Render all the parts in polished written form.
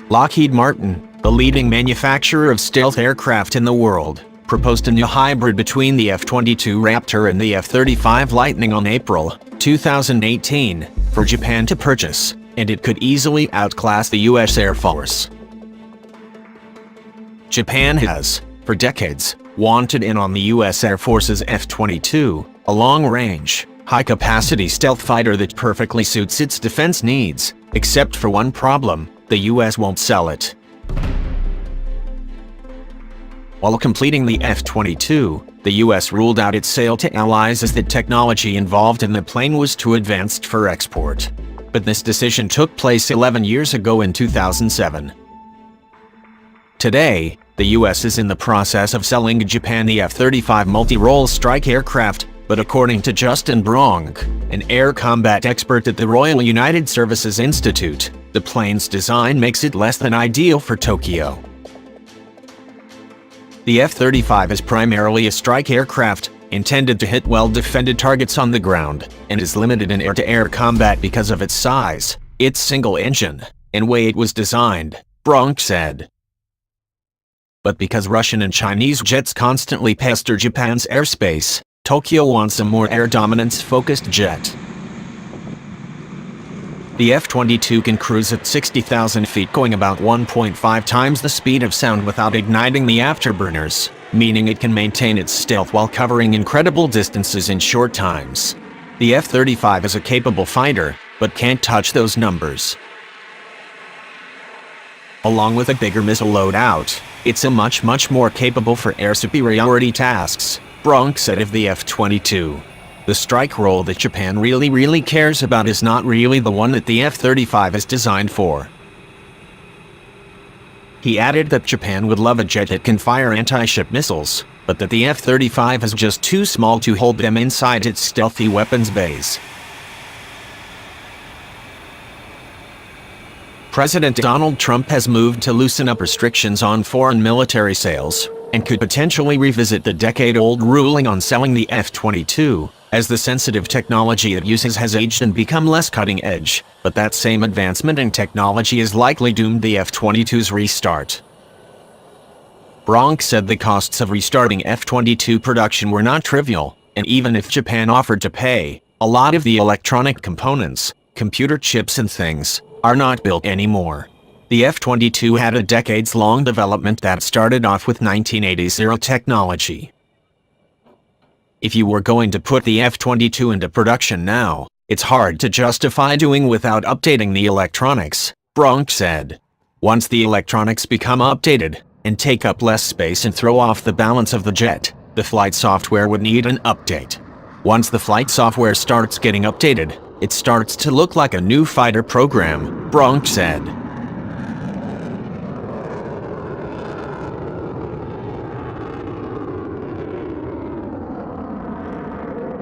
Lockheed Martin, the leading manufacturer of stealth aircraft in the world, proposed a new hybrid between the F-22 Raptor and the F-35 Lightning on April 2018 for Japan to purchase, and it could easily outclass the U.S. Air Force. Japan has, for decades, wanted in on the U.S. Air Force's F-22, a long-range, high-capacity stealth fighter that perfectly suits its defense needs, except for one problem: the U.S. won't sell it. While completing the F-22, the U.S. ruled out its sale to allies as the technology involved in the plane was too advanced for export. But this decision took place 11 years ago in 2007. Today, the U.S. is in the process of selling Japan the F-35 multi-role strike aircraft, but according to Justin Bronk, an air combat expert at the Royal United Services Institute, the plane's design makes it less than ideal for Tokyo. The F-35 is primarily a strike aircraft, intended to hit well-defended targets on the ground, and is limited in air-to-air combat because of its size, its single engine, and way it was designed, Bronk said. But because Russian and Chinese jets constantly pester Japan's airspace, Tokyo wants a more air dominance-focused jet. The F-22 can cruise at 60,000 feet, going about 1.5 times the speed of sound without igniting the afterburners, meaning it can maintain its stealth while covering incredible distances in short times. The F-35 is a capable fighter, but can't touch those numbers. Along with a bigger missile loadout, it's a much more capable for air superiority tasks, Bronk said of the F-22. The strike role that Japan really cares about is not really the one that the F-35 is designed for. He added that Japan would love a jet that can fire anti-ship missiles, but that the F-35 is just too small to hold them inside its stealthy weapons bays. President Donald Trump has moved to loosen up restrictions on foreign military sales, and could potentially revisit the decade-old ruling on selling the F-22, as the sensitive technology it uses has aged and become less cutting-edge, but that same advancement in technology is likely doomed the F-22's restart. Bronk said the costs of restarting F-22 production were not trivial, and even if Japan offered to pay, a lot of the electronic components, computer chips and things, are not built anymore. The F-22 had a decades-long development that started off with 1980s era technology. If you were going to put the F-22 into production now, it's hard to justify doing without updating the electronics, Bronk said. Once the electronics become updated, and take up less space and throw off the balance of the jet, the flight software would need an update. Once the flight software starts getting updated, it starts to look like a new fighter program, Bronk said.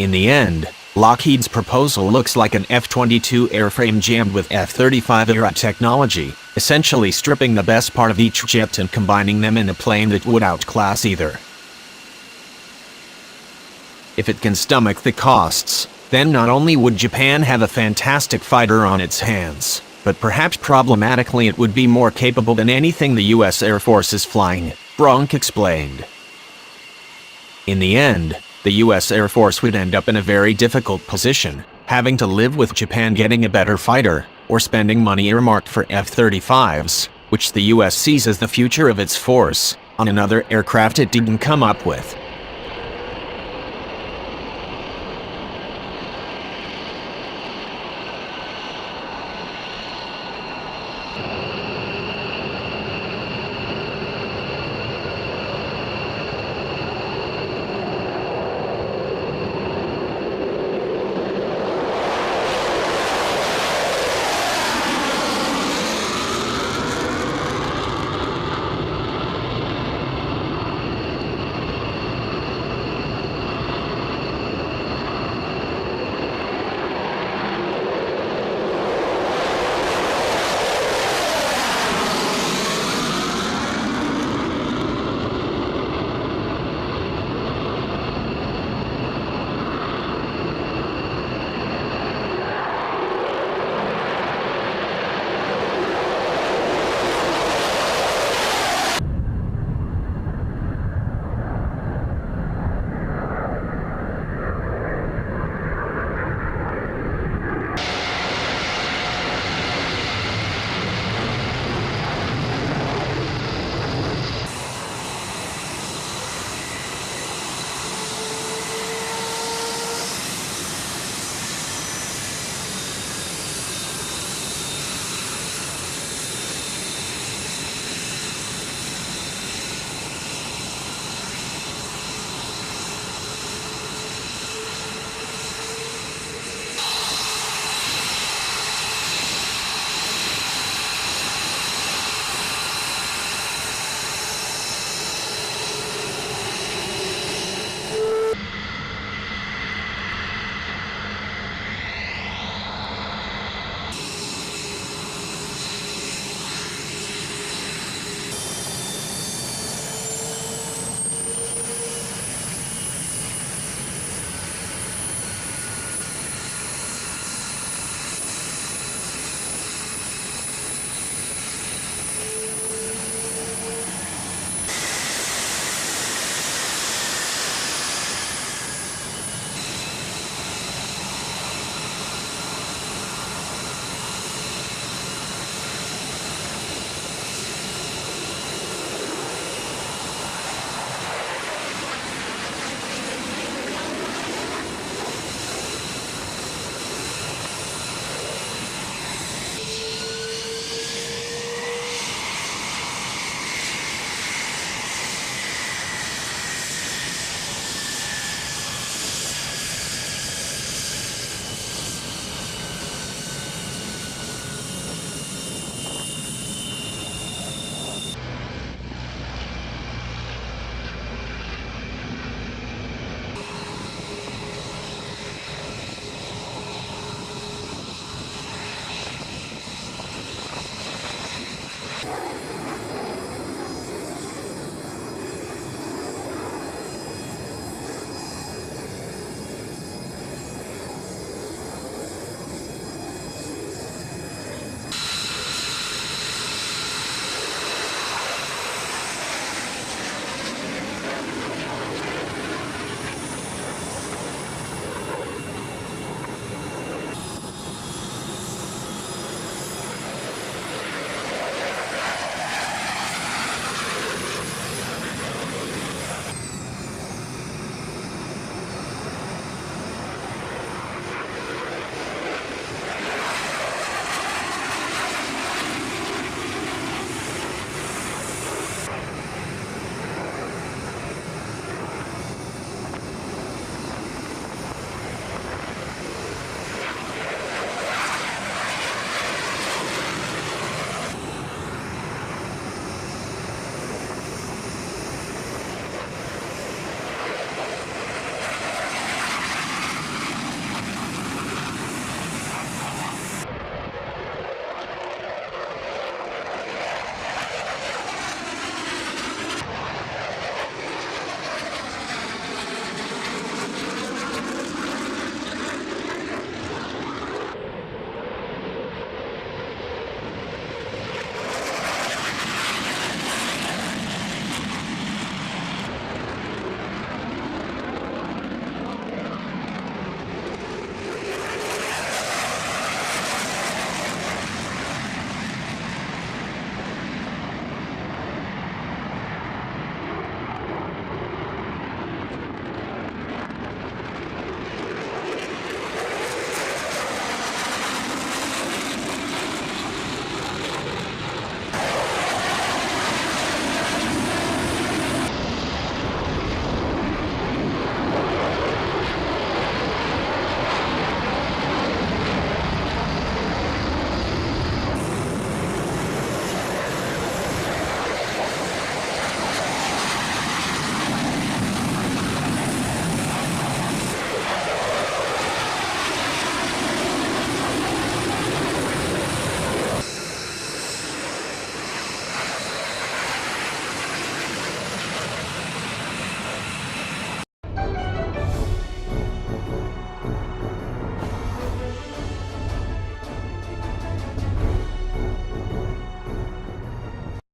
In the end, Lockheed's proposal looks like an F-22 airframe jammed with F-35 era technology, essentially stripping the best part of each jet and combining them in a plane that would outclass either. If it can stomach the costs, then not only would Japan have a fantastic fighter on its hands, but perhaps problematically it would be more capable than anything the U.S. Air Force is flying, Bronk explained. In the end, the U.S. Air Force would end up in a very difficult position, having to live with Japan getting a better fighter, or spending money earmarked for F-35s, which the U.S. sees as the future of its force, on another aircraft it didn't come up with.